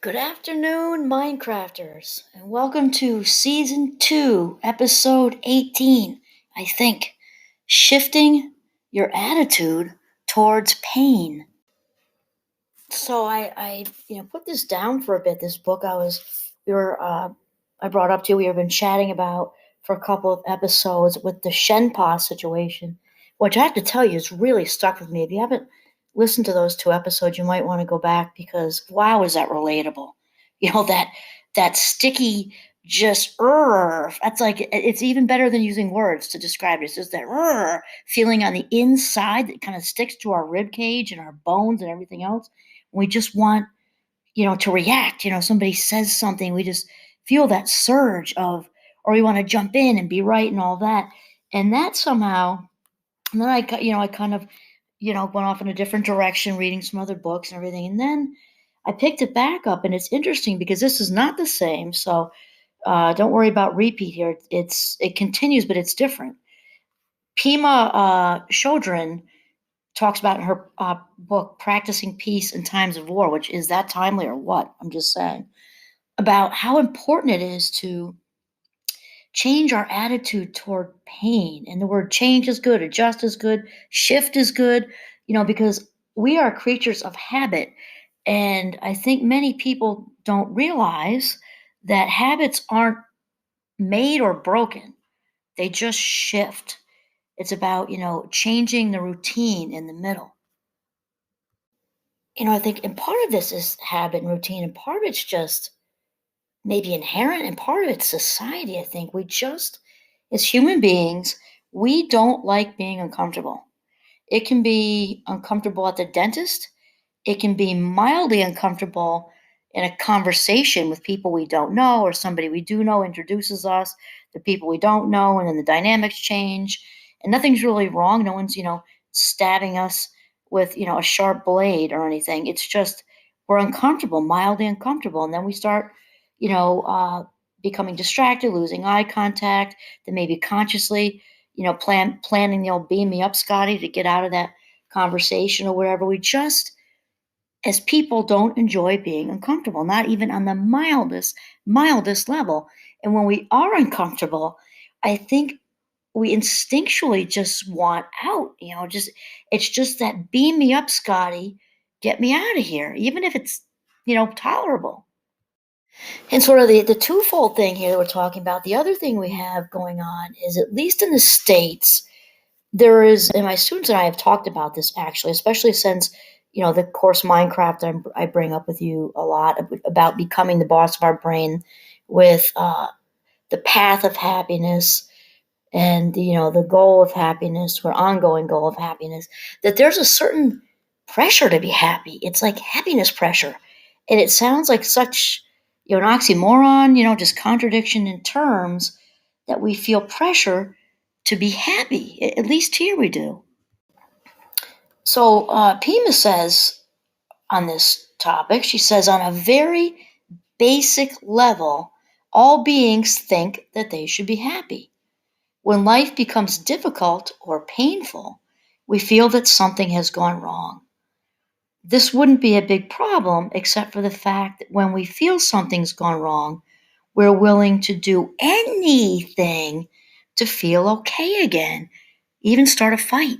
Good afternoon, Minecrafters, and welcome to Season 2, Episode 18. I think shifting your attitude towards pain. So I put this down for a bit. This book I brought up to you. We have been chatting about for a couple of episodes with the Shenpa situation, which I have to tell you has really stuck with me. If you haven't listened to those two episodes, you might want to go back because wow, is that relatable? That sticky just that's like it's even better than using words to describe it. It's just that feeling on the inside that kind of sticks to our rib cage and our bones and everything else. We just want, to react. Somebody says something, we just feel that surge of, or we want to jump in and be right and all that. And that somehow, and then I kind of, went off in a different direction, reading some other books and everything. And then I picked it back up, and it's interesting because this is not the same. So don't worry about repeat here. It continues, but it's different. Pima Chodron talks about in her book Practicing Peace in Times of War, which is that timely or what? I'm just saying about how important it is to change our attitude toward pain. And the word change is good, adjust is good, shift is good, because we are creatures of habit. And I think many people don't realize that habits aren't made or broken, they just shift. It's about, changing the routine in the middle. I think, and part of this is habit and routine, and part of it's just maybe inherent, and part of it's society. I think as human beings, we don't like being uncomfortable. It can be uncomfortable at the dentist, it can be mildly uncomfortable in a conversation with people we don't know, or somebody we do know introduces us to people we don't know, and then the dynamics change, and nothing's really wrong. No one's, stabbing us with, a sharp blade or anything. It's just we're uncomfortable, mildly uncomfortable, and then we start, you know, uh, becoming distracted, losing eye contact, then maybe consciously, planning the old beam me up, Scotty, to get out of that conversation or whatever. We just, as people, don't enjoy being uncomfortable, not even on the mildest level. And when we are uncomfortable, I think we instinctually just want out. Just it's just that beam me up, Scotty, get me out of here, even if it's tolerable. And sort of the twofold thing here that we're talking about. The other thing we have going on is, at least in the States, there is, and my students and I have talked about this actually, especially since, the course Minecraft I bring up with you a lot about becoming the boss of our brain with the path of happiness and, the goal of happiness or ongoing goal of happiness, that there's a certain pressure to be happy. It's like happiness pressure. And it sounds like such, an oxymoron, just contradiction in terms, that we feel pressure to be happy. At least here we do. So Pima says on this topic, she says, on a very basic level, all beings think that they should be happy. When life becomes difficult or painful, we feel that something has gone wrong. This wouldn't be a big problem except for the fact that when we feel something's gone wrong, we're willing to do anything to feel okay again, even start a fight.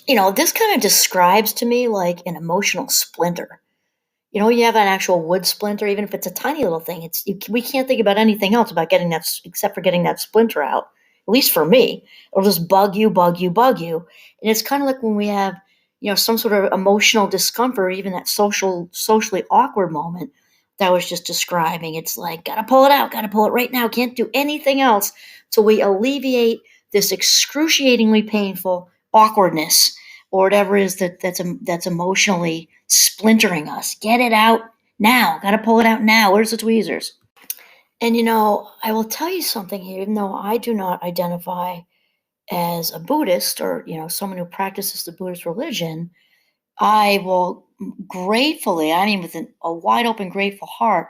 This kind of describes to me like an emotional splinter. You have an actual wood splinter, even if it's a tiny little thing. We can't think about anything else about getting that, except for getting that splinter out. At least for me, it'll just bug you, bug you, bug you, and it's kind of like when we have, some sort of emotional discomfort, or even that socially awkward moment that I was just describing. It's like, gotta pull it out, gotta pull it right now. Can't do anything else till we alleviate this excruciatingly painful awkwardness, or whatever it is that's emotionally splintering us. Get it out now. Got to pull it out now. Where's the tweezers? And I will tell you something here. Even though I do not identify as a Buddhist, or someone who practices the Buddhist religion, I will gratefully, I mean, with a wide open, grateful heart,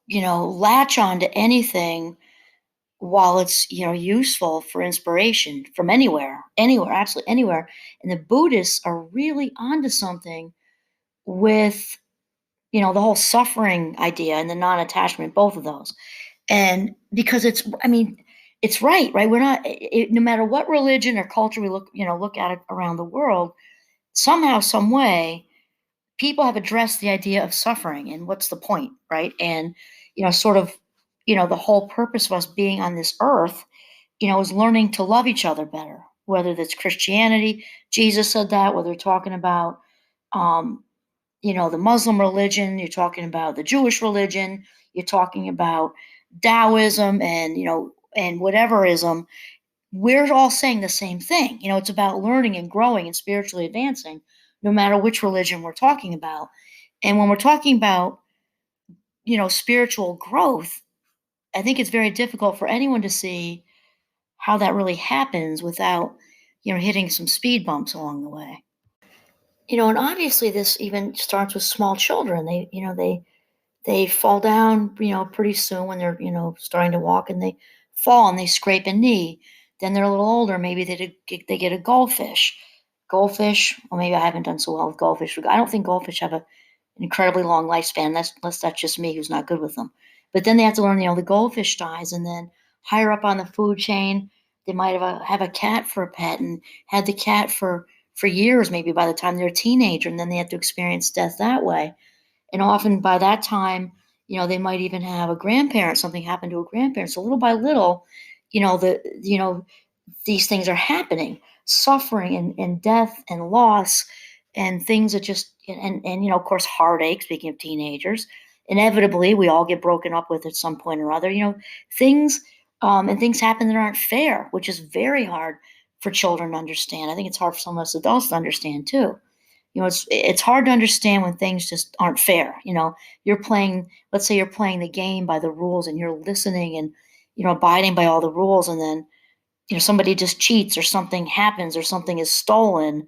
latch on to anything while it's useful for inspiration from anywhere, absolutely anywhere. And the Buddhists are really onto something with the whole suffering idea and the non-attachment, both of those. And because I mean, it's right? We're not, no matter what religion or culture we look at it around the world, somehow, some way, people have addressed the idea of suffering and what's the point, right? And, sort of, the whole purpose of us being on this earth, is learning to love each other better, whether that's Christianity, Jesus said that, whether we're talking about, um, the Muslim religion, you're talking about the Jewish religion, you're talking about Taoism and whateverism, we're all saying the same thing. It's about learning and growing and spiritually advancing, no matter which religion we're talking about. And when we're talking about, spiritual growth, I think it's very difficult for anyone to see how that really happens without, hitting some speed bumps along the way. And obviously this even starts with small children. They fall down, pretty soon when they're, starting to walk, and they fall and they scrape a knee. Then they're a little older, maybe they get a goldfish. Goldfish, well, maybe I haven't done so well with goldfish. I don't think goldfish have an incredibly long lifespan. Unless that's just me who's not good with them. But then they have to learn, the goldfish dies, and then higher up on the food chain, they might have a cat for a pet and had the cat for years, maybe by the time they're a teenager, and then they have to experience death that way. And often by that time, they might even have a grandparent, something happened to a grandparent. So little by little, these things are happening, suffering and death and loss and things that just, and of course, heartache, speaking of teenagers, inevitably we all get broken up with at some point or other, things, and things happen that aren't fair, which is very hard for children to understand. I think it's hard for some of us adults to understand too. It's hard to understand when things just aren't fair. You're playing, let's say you're playing the game by the rules and you're listening and, abiding by all the rules, and then, somebody just cheats or something happens or something is stolen,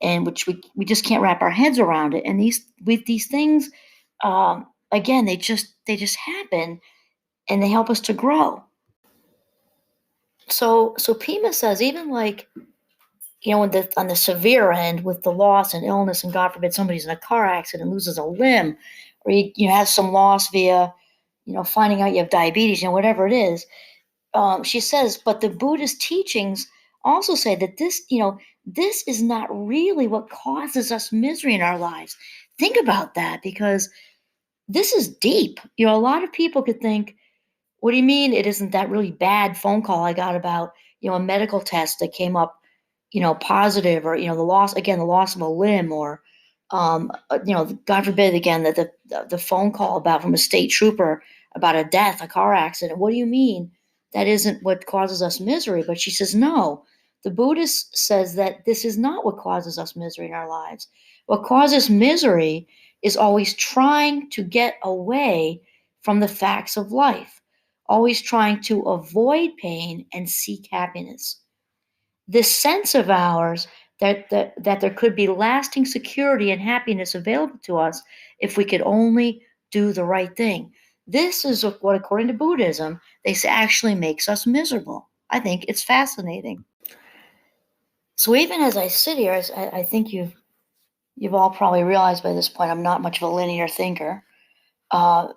and which we just can't wrap our heads around it. And these things, again, they just happen, and they help us to grow. So Pima says, even like, on the severe end with the loss and illness, and God forbid somebody's in a car accident, loses a limb, or you have some loss via, finding out you have diabetes, whatever it is. She says, but the Buddhist teachings also say that this is not really what causes us misery in our lives. Think about that, because this is deep. A lot of people could think, what do you mean it isn't that really bad phone call I got about, a medical test that came up, positive, or, the loss of a limb, or, God forbid, again, that the phone call about from a state trooper about a death, a car accident. What do you mean that isn't what causes us misery? But she says, no, the Buddhist says that this is not what causes us misery in our lives. What causes misery is always trying to get away from the facts of life, always trying to avoid pain and seek happiness. This sense of ours that there could be lasting security and happiness available to us if we could only do the right thing. This is what, according to Buddhism, they say actually makes us miserable. I think it's fascinating. So even as I sit here, I think you've all probably realized by this point, I'm not much of a linear thinker.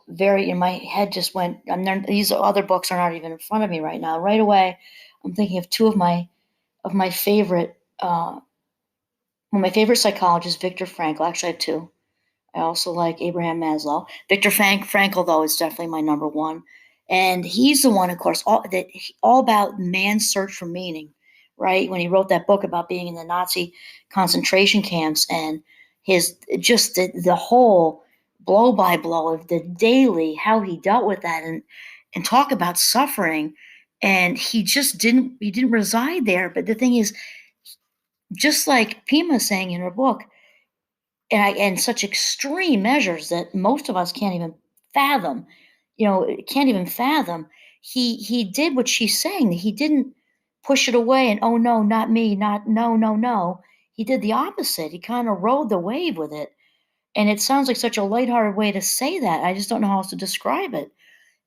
Very, in my head just went. These other books are not even in front of me right now. Right away, I'm thinking of two of my favorite. My favorite psychologist, Viktor Frankl. Actually, I have two. I also like Abraham Maslow. Frankl, though, is definitely my number one, and he's the one, of course, all about man's search for meaning. Right, when he wrote that book about being in the Nazi concentration camps, and his just the whole blow by blow of the daily, how he dealt with that, and talk about suffering. And he didn't reside there. But the thing is, just like Pima saying in her book, and such extreme measures that most of us can't even fathom, can't even fathom. He did what she's saying. He didn't push it away and, oh no, not me, not no, no, no. He did the opposite. He kind of rode the wave with it. And it sounds like such a lighthearted way to say that. I just don't know how else to describe it.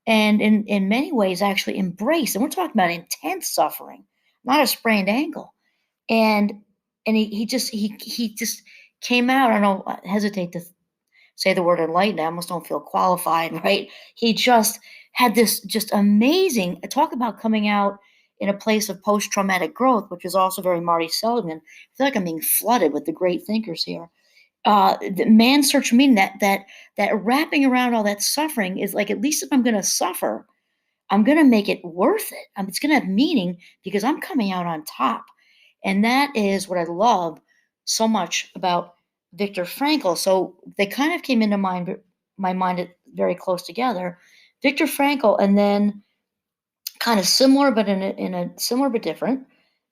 And in many ways, actually embrace. And we're talking about intense suffering, not a sprained ankle. And he just came out. I don't know. I hesitate say the word enlightened, I almost don't feel qualified, right? He just had this just amazing talk about coming out in a place of post-traumatic growth, which is also very Marty Seligman. I feel like I'm being flooded with the great thinkers here. The man's search for meaning, that wrapping around all that suffering is like, at least if I'm going to suffer, I'm going to make it worth it. It's going to have meaning because I'm coming out on top. And that is what I love so much about Viktor Frankl. So they kind of came into my mind very close together. Viktor Frankl, and then kind of similar, but in a similar but different.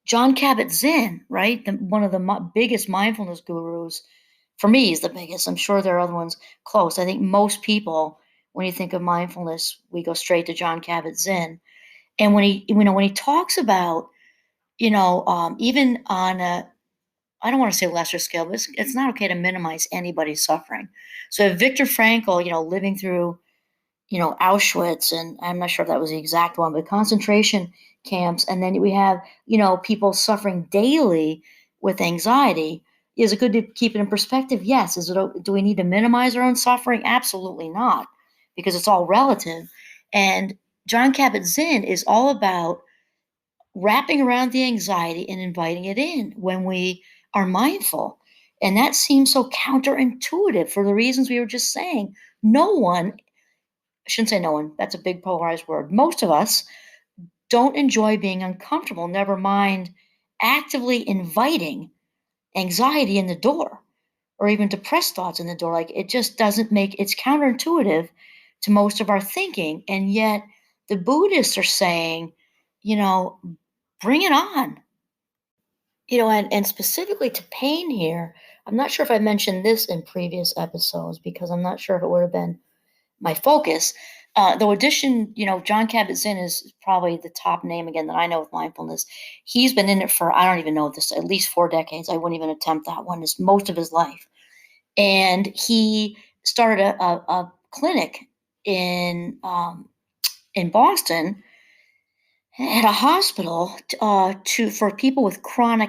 John Kabat-Zinn, right? One of the biggest mindfulness gurus. For me, he's the biggest. I'm sure there are other ones close. I think most people, when you think of mindfulness, we go straight to John Kabat-Zinn. And when he talks about, even on a, I don't want to say lesser scale, but it's not okay to minimize anybody's suffering. So Viktor Frankl, living through Auschwitz, and I'm not sure if that was the exact one, but concentration camps. And then we have, people suffering daily with anxiety. Is it good to keep it in perspective? Yes. Do we need to minimize our own suffering? Absolutely not, because it's all relative. And John Kabat-Zinn is all about wrapping around the anxiety and inviting it in when we are mindful. And that seems so counterintuitive for the reasons we were just saying. No one, I shouldn't say no one, that's a big polarized word. Most of us don't enjoy being uncomfortable, never mind actively inviting anxiety in the door or even depressed thoughts in the door. Like, it just doesn't make, it's counterintuitive to most of our thinking. And yet the Buddhists are saying, you know, bring it on. And specifically to pain here, I'm not sure if I mentioned this in previous episodes because I'm not sure if it would have been my focus. The addition, John Kabat-Zinn is probably the top name again that I know with mindfulness. He's been in it for, I don't even know this, at least 4 decades. I wouldn't even attempt that one. It's most of his life. And he started a clinic in Boston at a hospital for people with chronic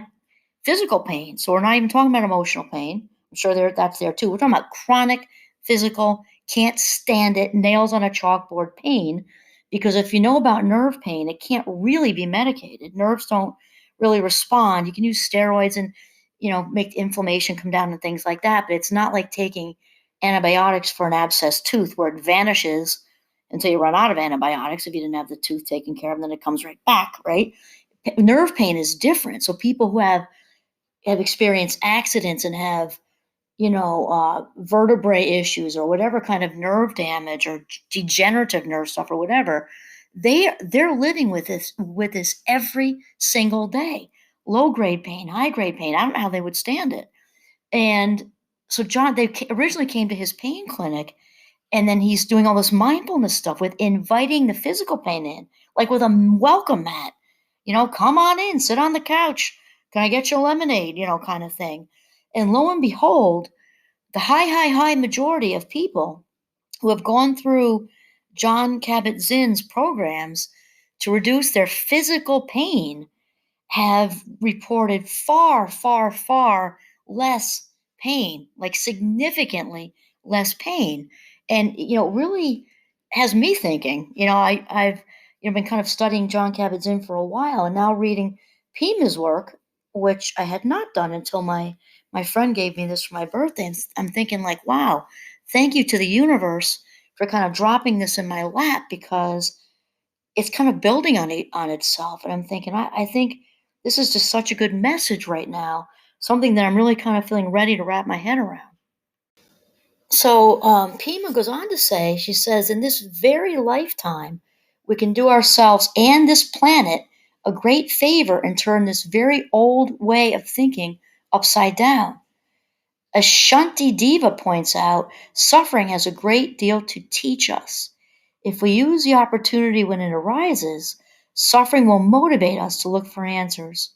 physical pain. So we're not even talking about emotional pain. I'm sure that's there too. We're talking about chronic physical, can't stand it, nails on a chalkboard pain. Because if you know about nerve pain, it can't really be medicated. Nerves don't really respond. You can use steroids and make inflammation come down and things like that, but it's not like taking antibiotics for an abscessed tooth where it vanishes until you run out of antibiotics if you didn't have the tooth taken care of, and then it comes right back, right? Nerve pain is different. So people who have experienced accidents and have vertebrae issues or whatever kind of nerve damage or degenerative nerve stuff or whatever, they're living with this every single day. Low grade pain, high grade pain. I don't know how they would stand it. And so John, they originally came to his pain clinic, and then he's doing all this mindfulness stuff with inviting the physical pain in, like with a welcome mat. Come on in, sit on the couch. Can I get you a lemonade? Kind of thing. And lo and behold, the high majority of people who have gone through John Kabat-Zinn's programs to reduce their physical pain have reported far, far, far less pain, like significantly less pain. And, really has me thinking, I've been kind of studying John Kabat-Zinn for a while and now reading Pima's work, which I had not done until my friend gave me this for my birthday. And I'm thinking like, wow, thank you to the universe for kind of dropping this in my lap because it's kind of building on itself. And I'm thinking, I think this is just such a good message right now, something that I'm really kind of feeling ready to wrap my head around. So Pima goes on to say, she says, in this very lifetime, we can do ourselves and this planet a great favor and turn this very old way of thinking upside down. As Shanti Deva points out, suffering has a great deal to teach us. If we use the opportunity when it arises, suffering will motivate us to look for answers.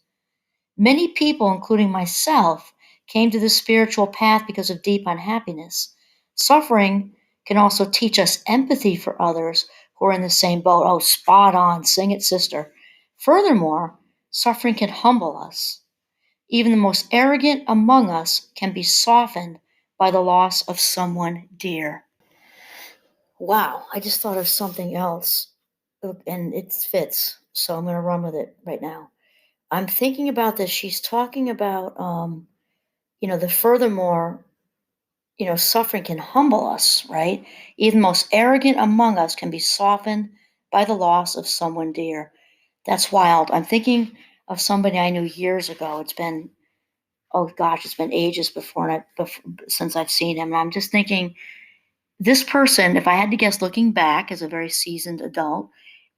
Many people, including myself, came to the spiritual path because of deep unhappiness. Suffering can also teach us empathy for others who are in the same boat. Oh, spot on. Sing it, sister. Furthermore, suffering can humble us. Even the most arrogant among us can be softened by the loss of someone dear. Wow, I just thought of something else, and it fits, so I'm going to run with it right now. I'm thinking about this. She's talking about, the furthermore, suffering can humble us, right? Even the most arrogant among us can be softened by the loss of someone dear. That's wild. I'm thinking of somebody I knew years ago. It's been, oh gosh, it's been ages since I've seen him. And I'm just thinking, this person, if I had to guess, looking back as a very seasoned adult,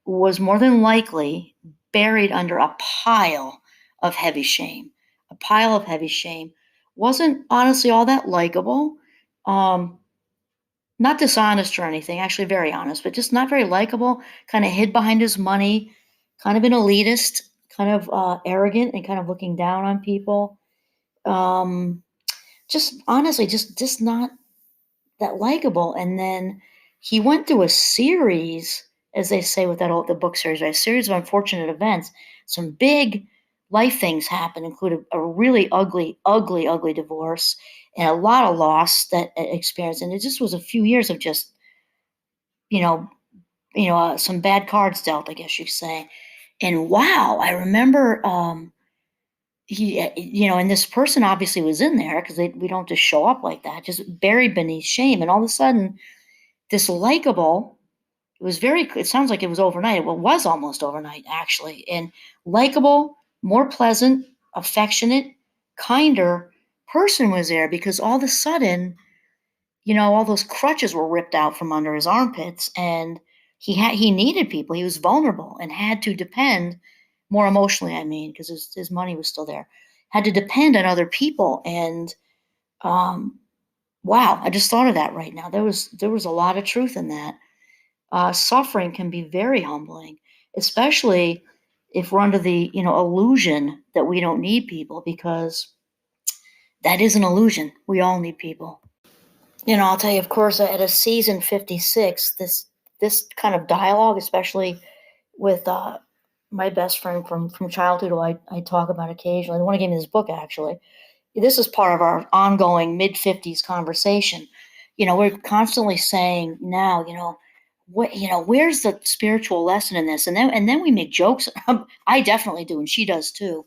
was more than likely buried under a pile of heavy shame. A pile of heavy shame. Wasn't honestly all that likable. Um, Not dishonest or anything, actually very honest, but just not very likable. Kind of hid behind his money, kind of an elitist, kind of arrogant, and kind of looking down on people. Um, just honestly, just not that likable. And then he went through a series, as they say with the book series, right? A series of unfortunate events. Some big life things happened, including a really ugly, ugly, ugly divorce and a lot of loss that experienced. And it just was a few years of just, you know, some bad cards dealt, I guess you could say. And wow, I remember and this person obviously was in there because we don't just show up like that, just buried beneath shame. And all of a sudden, this likable, it sounds like it was overnight. Well, it was almost overnight, actually. And likable, more pleasant, affectionate, kinder person was there because all of a sudden, all those crutches were ripped out from under his armpits and he needed people. He was vulnerable and had to depend more emotionally, I mean, because his money was still there. Had to depend on other people and um wow, I just thought of that right now. There was a lot of truth in that. Suffering can be very humbling, especially if we're under the illusion that we don't need people, because that is an illusion. We all need people. I'll tell you, of course, at a season 56, this kind of dialogue, especially with my best friend from childhood, who I talk about occasionally, the one who gave me this book, actually. This is part of our ongoing mid 50s conversation. We're constantly saying now, where's the spiritual lesson in this? And then we make jokes. I definitely do, and she does too.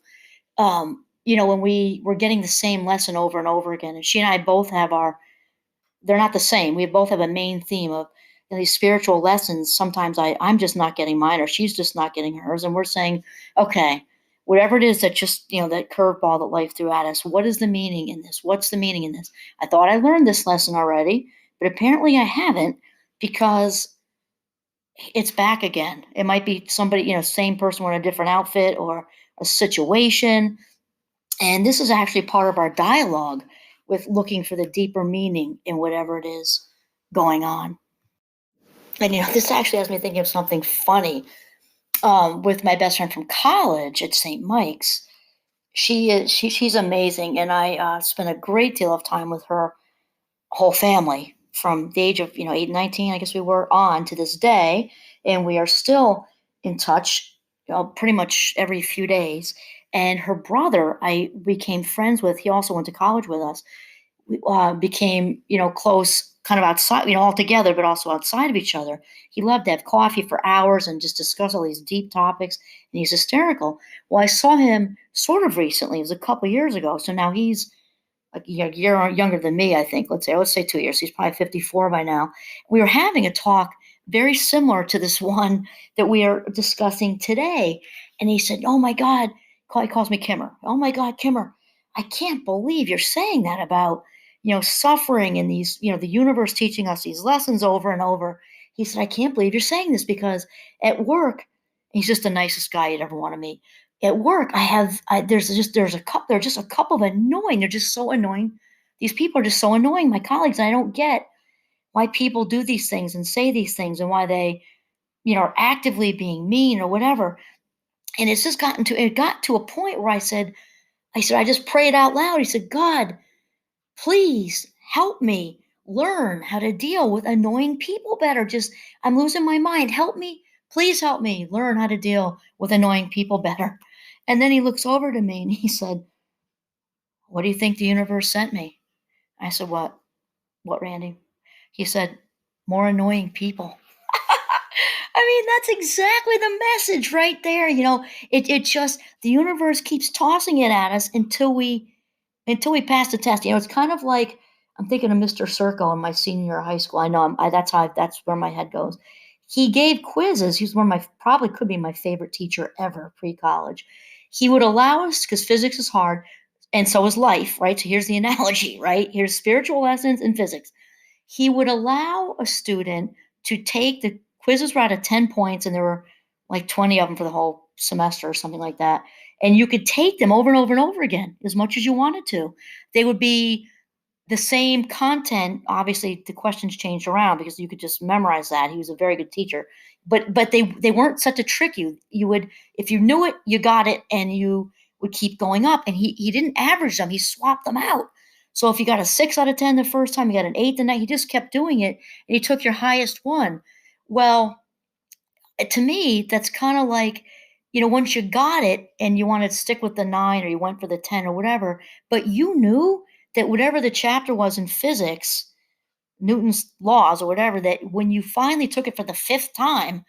When we're getting the same lesson over and over again, and she and I both have they're not the same. We both have a main theme of these spiritual lessons. Sometimes I'm just not getting mine, or she's just not getting hers, and we're saying, okay, whatever it is that just that curveball that life threw at us. What is the meaning in this? What's the meaning in this? I thought I learned this lesson already, but apparently I haven't, because it's back again. It might be somebody, same person wearing a different outfit or a situation. And this is actually part of our dialogue with looking for the deeper meaning in whatever it is going on. And this actually has me thinking of something funny. With my best friend from college at St. Mike's, she's amazing, and I spent a great deal of time with her whole family from the age of 8 and 19, I guess we were, on to this day, and we are still in touch, pretty much every few days. And her brother, I became friends with. He also went to college with us. We became, close, kind of outside, all together, but also outside of each other. He loved to have coffee for hours and just discuss all these deep topics, and he's hysterical. Well, I saw him sort of recently. It was a couple years ago. So now he's a year younger than me, I think. Let's say 2 years. He's probably 54 by now. We were having a talk very similar to this one that we are discussing today. And he said, "Oh my God," he calls me Kimmer. "Oh my God, Kimmer, I can't believe you're saying that about, suffering and these, the universe teaching us these lessons over and over." He said, "I can't believe you're saying this because at work," he's just the nicest guy you'd ever want to meet. At work, there's just a couple of annoying. They're just so annoying. These people are just so annoying. My colleagues, and I don't get why people do these things and say these things and why they, are actively being mean or whatever. And it got to a point where I said, I just prayed out loud. He said, "God, please help me learn how to deal with annoying people better. I'm losing my mind. Help me. Please help me learn how to deal with annoying people better." And then he looks over to me and he said, "What do you think the universe sent me?" I said, "What?" What, Randy? He said, more annoying people. I mean, that's exactly the message right there. It just the universe keeps tossing it at us until we pass the test. It's kind of like I'm thinking of Mr. Circle in my senior year of high school. I know that's where my head goes. He gave quizzes. He's one of my probably could be my favorite teacher ever pre-college. He would allow us because physics is hard, and so is life, right? So here's the analogy, right? Here's spiritual lessons in physics. He would allow a student to take the quizzes were out of 10 points, and there were like 20 of them for the whole semester or something like that. And you could take them over and over and over again as much as you wanted to. They would be the same content. Obviously, the questions changed around because you could just memorize that. He was a very good teacher. But they weren't set to trick you. You would if you knew it, you got it, and you would keep going up. And he didn't average them, he swapped them out. So if you got a 6 out of 10 the first time, you got an 8 the next, he just kept doing it, and he took your highest one. Well, to me, that's kind of like, once you got it and you want to stick with the 9 or you went for the 10 or whatever, but you knew that whatever the chapter was in physics, Newton's laws or whatever, that when you finally took it for the fifth time,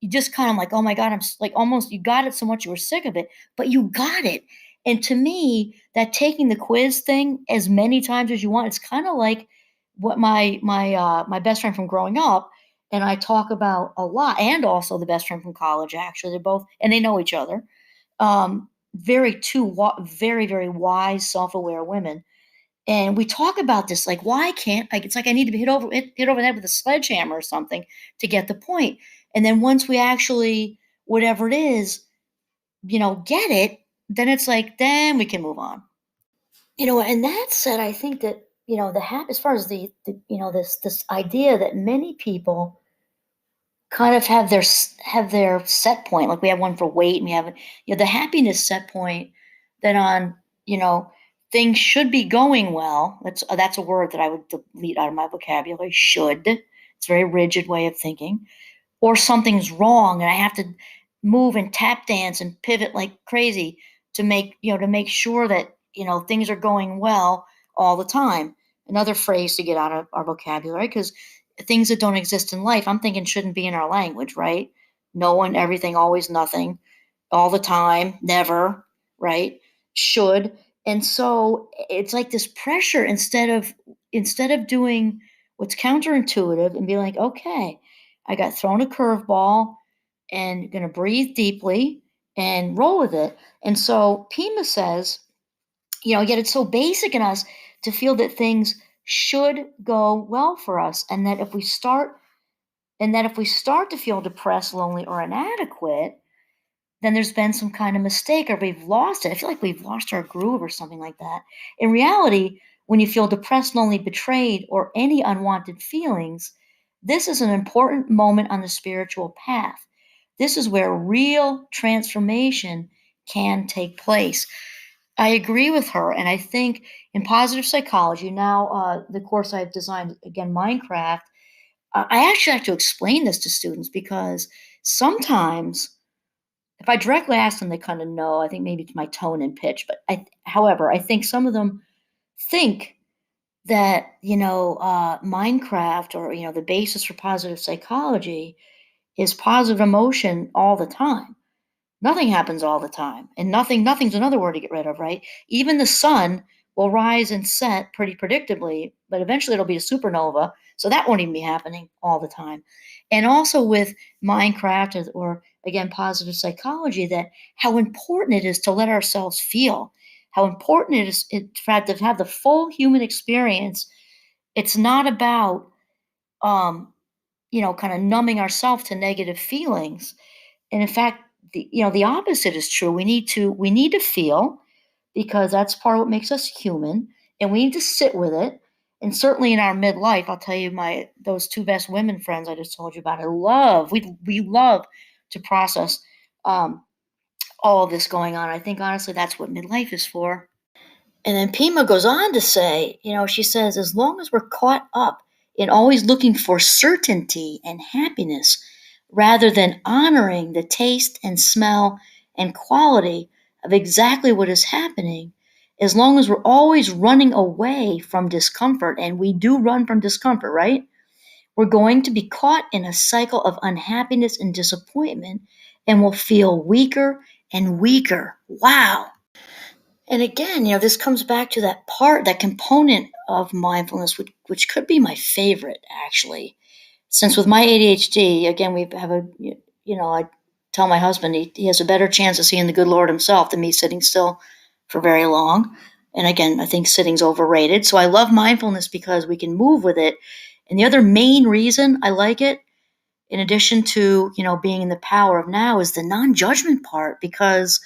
you just kind of like, oh my God, like almost you got it so much you were sick of it, but you got it. And to me, that taking the quiz thing as many times as you want, it's kind of like what my best friend from growing up and I talk about a lot, and also the best friend from college. Actually, they're both, and they know each other. Very very wise, self-aware women, and we talk about this, like, why can't I? It's like I need to be hit over the head with a sledgehammer or something to get the point. And then once we actually, whatever it is, get it, then it's like, then we can move on. And that said, I think that, as far as this idea that many people kind of have their set point. Like we have one for weight, and we have the happiness set point. That on you know things should be going well. That's a word that I would delete out of my vocabulary. Should. It's a very rigid way of thinking. Or something's wrong, and I have to move and tap dance and pivot like crazy to make sure that things are going well all the time. Another phrase to get out of our vocabulary, because things that don't exist in life, I'm thinking, shouldn't be in our language, right? No one, everything, always, nothing, all the time, never, right? Should. And so it's like this pressure, instead of doing what's counterintuitive and be like, okay, I got thrown a curveball and going to breathe deeply and roll with it. And so Pima says, yet it's so basic in us to feel that things should go well for us, and that if we start to feel depressed, lonely, or inadequate, then there's been some kind of mistake, or we've lost it. I feel like we've lost our groove or something like that. In reality, when you feel depressed, lonely, betrayed, or any unwanted feelings, this is an important moment on the spiritual path. This is where real transformation can take place. I agree with her. And I think in positive psychology, now the course I've designed, again, Minecraft, I actually have to explain this to students because sometimes if I directly ask them, they kind of know. I think maybe it's my tone and pitch, but however, I think some of them think that Minecraft, or the basis for positive psychology is positive emotion all the time. Nothing happens all the time, and nothing's another word to get rid of, right? Even the sun will rise and set pretty predictably, but eventually it'll be a supernova, so that won't even be happening all the time. And also with Minecraft, or again positive psychology, that how important it is to let ourselves feel, how important it is to have the full human experience. It's not about kind of numbing ourselves to negative feelings. And in fact, the opposite is true. We need to feel, because that's part of what makes us human, and we need to sit with it. And certainly in our midlife, I'll tell you, my those two best women friends I just told you about, we love to process all of this going on. I think honestly that's what midlife is for. And then Pima goes on to say, she says, as long as we're caught up in always looking for certainty and happiness rather than honoring the taste and smell and quality of exactly what is happening, as long as we're always running away from discomfort, and we do run from discomfort, right? We're going to be caught in a cycle of unhappiness and disappointment, and we'll feel weaker and weaker. Wow. And again, this comes back to that part, that component of mindfulness, which could be my favorite, actually. Since with my ADHD, again, we have I tell my husband he has a better chance of seeing the good Lord himself than me sitting still for very long. And again, I think sitting's overrated. So I love mindfulness because we can move with it. And the other main reason I like it, in addition to, being in the power of now, is the non-judgment part, because,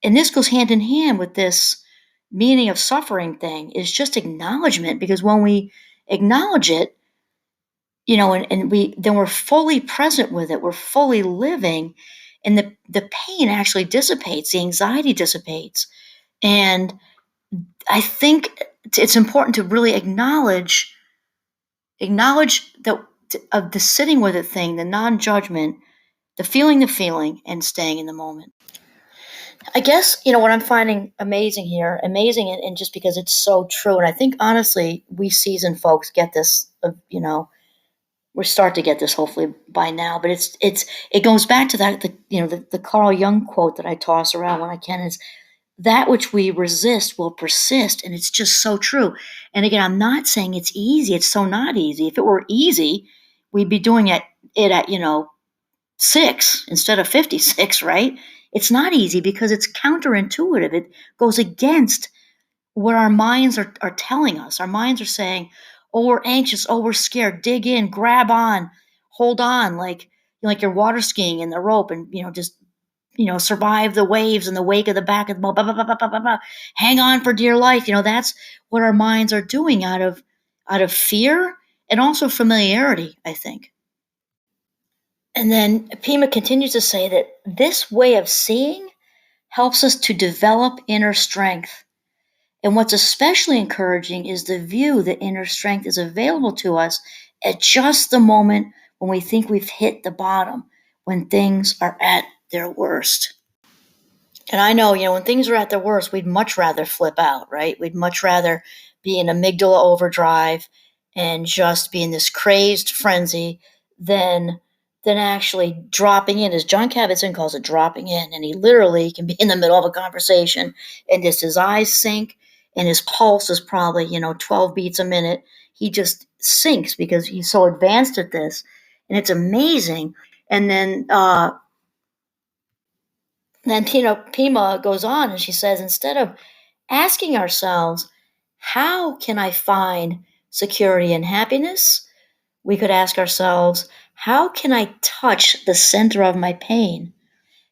and this goes hand in hand with this meaning of suffering thing, is just acknowledgement. Because when we acknowledge it, and we're fully present with it, we're fully living, and the pain actually dissipates, the anxiety dissipates. And I think it's important to really acknowledge that, of the sitting with it thing, the non-judgment, the feeling, and staying in the moment. I guess, what I'm finding amazing, and just because it's so true, and I think honestly, we seasoned folks get this, we start to get this hopefully by now, but it goes back to that, the Carl Jung quote that I toss around when I can, is that which we resist will persist. And it's just so true. And again, I'm not saying it's easy. It's so not easy. If it were easy, we'd be doing it at 6 instead of 56, right? It's not easy because it's counterintuitive. It goes against what our minds are telling us. Our minds are saying, oh, we're anxious, oh, we're scared, dig in, grab on, hold on, like you're water skiing in the rope, and just survive the waves in the wake of the back of the boat, blah, blah, blah, blah, blah, blah. Hang on for dear life. That's what our minds are doing out of fear and also familiarity, I think. And then Pima continues to say that this way of seeing helps us to develop inner strength. And what's especially encouraging is the view that inner strength is available to us at just the moment when we think we've hit the bottom, when things are at their worst. And I know, when things are at their worst, we'd much rather flip out, right? We'd much rather be in amygdala overdrive and just be in this crazed frenzy than actually dropping in, as John Kabat-Zinn calls it, dropping in. And he literally can be in the middle of a conversation and just his eyes sink and his pulse is probably, 12 beats a minute. He just sinks because he's so advanced at this. And it's amazing. And then Pima goes on and she says, instead of asking ourselves, how can I find security and happiness? We could ask ourselves, how can I touch the center of my pain?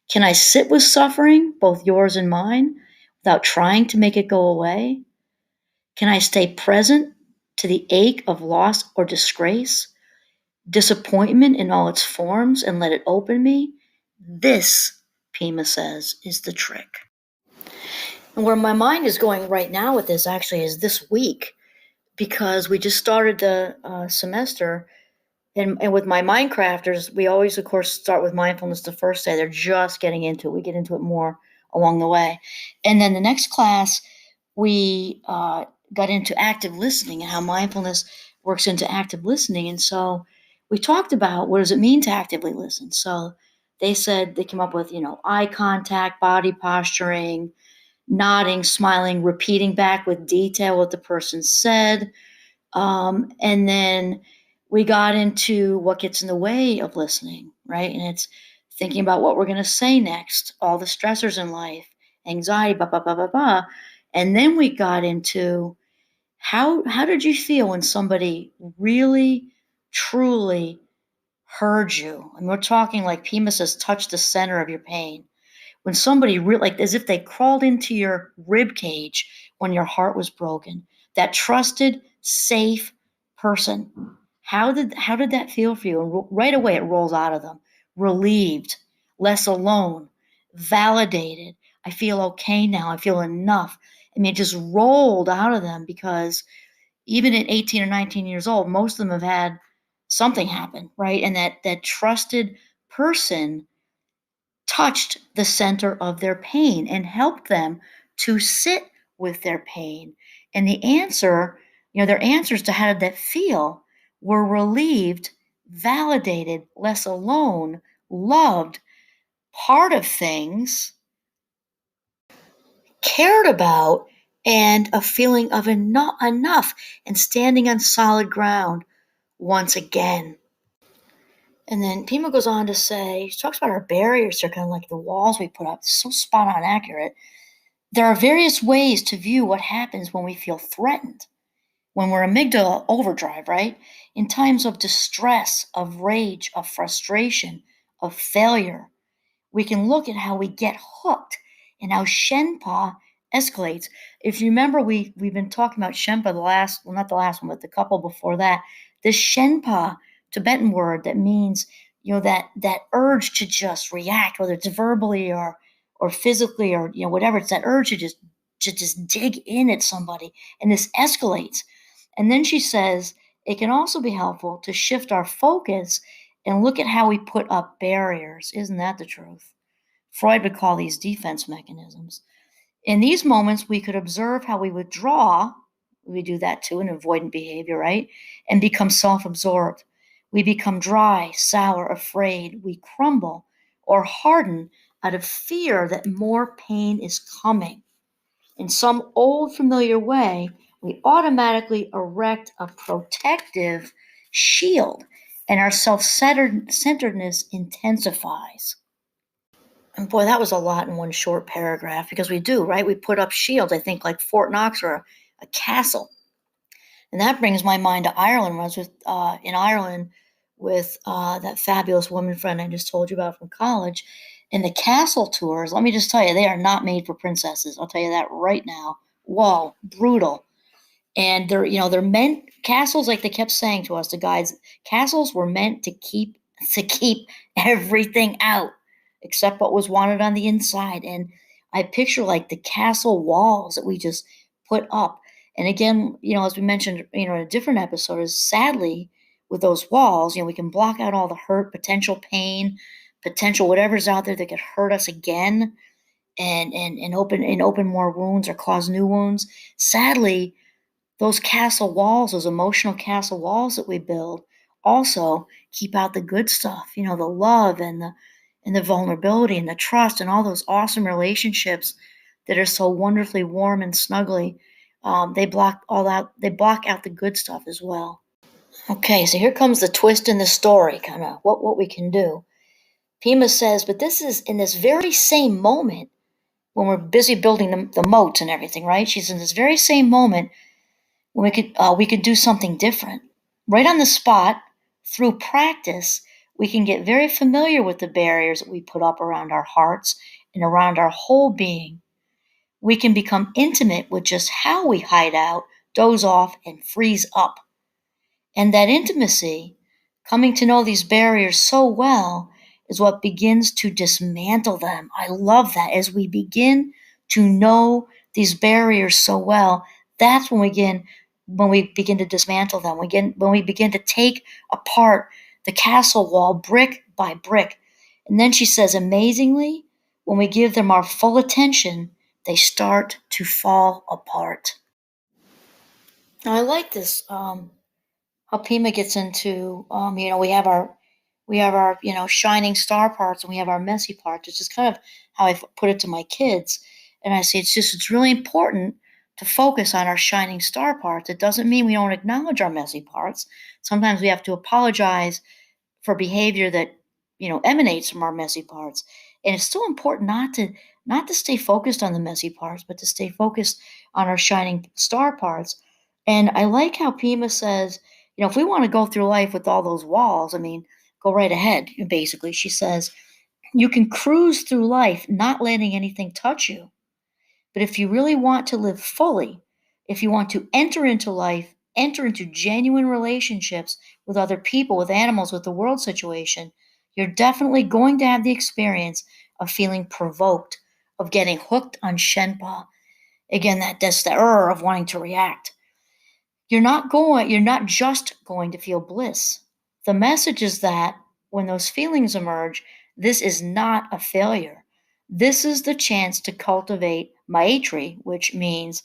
Can I sit with suffering, both yours and mine, without trying to make it go away? Can I stay present to the ache of loss or disgrace, disappointment in all its forms, and let it open me? This, Pima says, is the trick. And where my mind is going right now with this actually is this week, because we just started the semester. And with my Minecrafters, we always, of course, start with mindfulness the first day. They're just getting into it. We get into it more along the way. And then the next class, we got into active listening and how mindfulness works into active listening. And so we talked about, what does it mean to actively listen? So they said they came up with, eye contact, body posturing, nodding, smiling, repeating back with detail what the person said. And then we got into what gets in the way of listening, right? And it's thinking about what we're going to say next, all the stressors in life, anxiety, blah, blah, blah, blah, blah. And then we got into how did you feel when somebody really, truly heard you? And we're talking, like Pima says, touch the center of your pain. When somebody really, like, as if they crawled into your rib cage when your heart was broken, that trusted, safe person. How did that feel for you? And right away it rolls out of them. Relieved, less alone, validated. I feel okay now. I feel enough. I mean, it just rolled out of them, because even at 18 or 19 years old, most of them have had something happen, right? And that trusted person touched the center of their pain and helped them to sit with their pain. And the answer, their answers to how did that feel were relieved, validated, less alone, loved, part of things, cared about, and a feeling of enough and standing on solid ground once again. And then Pima goes on to say, she talks about our barriers. They're kind of like the walls we put up. It's so spot on accurate. There are various ways to view what happens when we feel threatened, when we're amygdala overdrive, right? In times of distress, of rage, of frustration, of failure, we can look at how we get hooked and how Shenpa escalates. If you remember, we've been talking about Shenpa not the last one, but the couple before that. This Shenpa Tibetan word that means that urge to just react, whether it's verbally or physically or whatever. It's that urge to just dig in at somebody, and this escalates. And then she says it can also be helpful to shift our focus and look at how we put up barriers. Isn't that the truth? Freud would call these defense mechanisms. In these moments, we could observe how we withdraw. We do that too, an avoidant behavior, right? And become self absorbed. We become dry, sour, afraid. We crumble or harden out of fear that more pain is coming. In some old familiar way, we automatically erect a protective shield, and our self centeredness intensifies. And boy, that was a lot in one short paragraph because we do, right? We put up shields, I think, like Fort Knox or a castle. And that brings my mind to Ireland. When I was in Ireland with that fabulous woman friend I just told you about from college. And the castle tours, let me just tell you, they are not made for princesses. I'll tell you that right now. Whoa, brutal. And they're meant castles, like they kept saying to us, the guides, castles were meant to keep everything out except what was wanted on the inside. And I picture like the castle walls that we just put up. And again, as we mentioned, in a different episode, is sadly with those walls, we can block out all the hurt, potential pain, potential whatever's out there that could hurt us again and open more wounds or cause new wounds. Sadly, those castle walls, those emotional castle walls that we build, also keep out the good stuff, the love and the vulnerability and the trust and all those awesome relationships that are so wonderfully warm and snuggly. They block all out. They block out the good stuff as well. Okay, so here comes the twist in the story, kind of what we can do. Pima says, but this is in this very same moment when we're busy building the moats and everything, right? She's in this very same moment when we could do something different. Right on the spot, through practice, we can get very familiar with the barriers that we put up around our hearts and around our whole being. We can become intimate with just how we hide out, doze off, and freeze up. And that intimacy, coming to know these barriers so well, is what begins to dismantle them. I love that. As we begin to know these barriers so well, that's when we begin to dismantle them. When we begin to take apart the castle wall brick by brick. And then she says, amazingly, when we give them our full attention, they start to fall apart. Now, I like this. How Pima gets into, we have our shining star parts, and we have our messy parts. It's just kind of how I put it to my kids. And I say it's really important to focus on our shining star parts. It doesn't mean we don't acknowledge our messy parts. Sometimes we have to apologize for behavior that emanates from our messy parts. And it's still important not to stay focused on the messy parts, but to stay focused on our shining star parts. And I like how Pima says, if we want to go through life with all those walls, I mean, go right ahead. Basically, she says, you can cruise through life not letting anything touch you. But if you really want to live fully, if you want to enter into life, enter into genuine relationships with other people, with animals, with the world situation, you're definitely going to have the experience of feeling provoked, of getting hooked on Shenpa. Again, that's the error of wanting to react. You're not just going to feel bliss. The message is that when those feelings emerge, this is not a failure. This is the chance to cultivate maitri, which means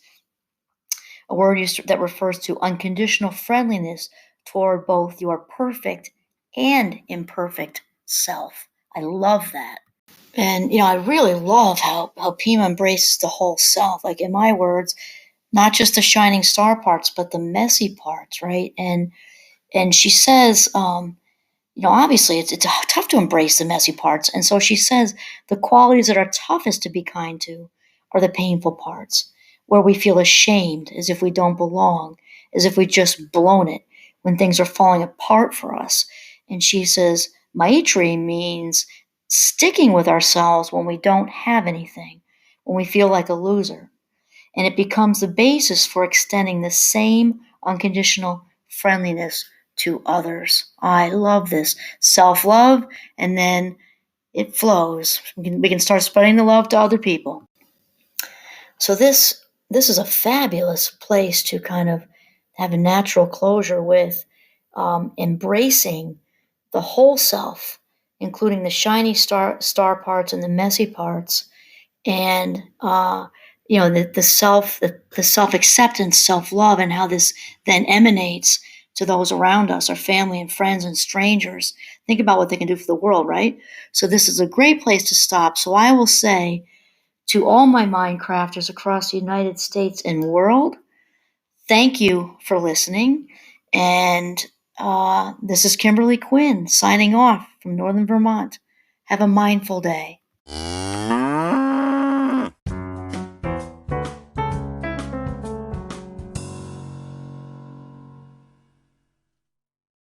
a word used that refers to unconditional friendliness toward both your perfect and imperfect self. I love that. And I really love how Pima embraces the whole self. Like in my words, not just the shining star parts, but the messy parts, right? And she says, obviously it's tough to embrace the messy parts. And so she says the qualities that are toughest to be kind to are the painful parts, where we feel ashamed, as if we don't belong, as if we just blown it, when things are falling apart for us. And she says, Maitri means sticking with ourselves when we don't have anything, when we feel like a loser. And it becomes the basis for extending the same unconditional friendliness to others. I love this. Self love, and then it flows. We can start spreading the love to other people. So this is a fabulous place to kind of have a natural closure with, embracing the whole self, including the shiny star parts and the messy parts, and the self acceptance, self love, and how this then emanates to those around us, our family and friends and strangers. Think about what they can do for the world, right? So this is a great place to stop. So I will say to all my Minecrafters across the United States and world, thank you for listening. And this is Kimberly Quinn signing off from Northern Vermont. Have a mindful day.